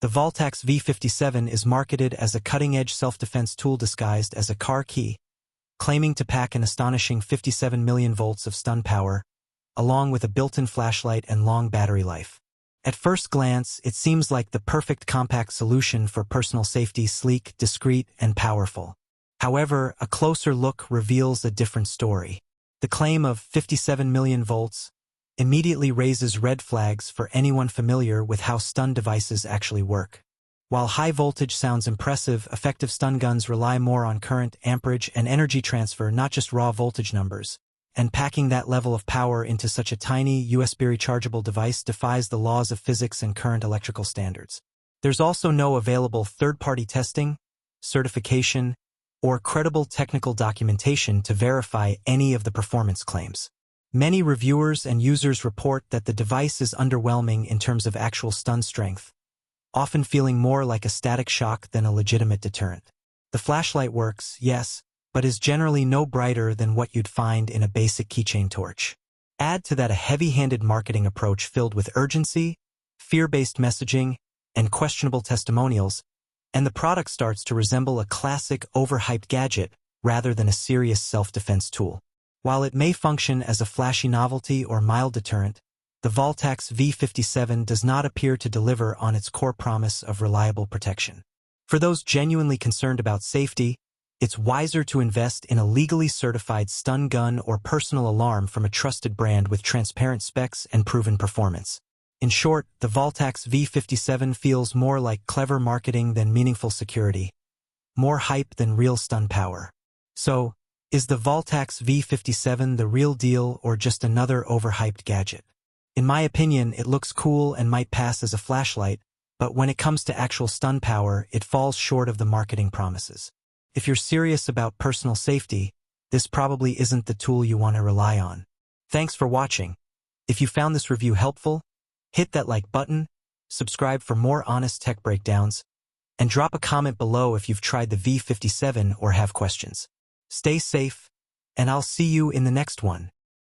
The Voltax V57 is marketed as a cutting-edge self-defense tool disguised as a car key, claiming to pack an astonishing 57 million volts of stun power, along with a built-in flashlight and long battery life. At first glance, it seems like the perfect compact solution for personal safety, sleek, discreet, and powerful. However, a closer look reveals a different story. The claim of 57 million volts immediately raises red flags for anyone familiar with how stun devices actually work. While high voltage sounds impressive, effective stun guns rely more on current, amperage, and energy transfer, not just raw voltage numbers. And packing that level of power into such a tiny, USB rechargeable device defies the laws of physics and current electrical standards. There's also no available third-party testing, certification, or credible technical documentation to verify any of the performance claims. Many reviewers and users report that the device is underwhelming in terms of actual stun strength, often feeling more like a static shock than a legitimate deterrent. The flashlight works, yes, but is generally no brighter than what you'd find in a basic keychain torch. Add to that a heavy-handed marketing approach filled with urgency, fear-based messaging, and questionable testimonials, and the product starts to resemble a classic, overhyped gadget rather than a serious self-defense tool. While it may function as a flashy novelty or mild deterrent, the Voltax V57 does not appear to deliver on its core promise of reliable protection. For those genuinely concerned about safety, it's wiser to invest in a legally certified stun gun or personal alarm from a trusted brand with transparent specs and proven performance. In short, the Voltax V57 feels more like clever marketing than meaningful security, more hype than real stun power. So, is the Voltax V57 the real deal or just another overhyped gadget? In my opinion, it looks cool and might pass as a flashlight, but when it comes to actual stun power, it falls short of the marketing promises. If you're serious about personal safety, this probably isn't the tool you want to rely on. Thanks for watching. If you found this review helpful, hit that like button, subscribe for more honest tech breakdowns, and drop a comment below if you've tried the V57 or have questions. Stay safe, and I'll see you in the next one.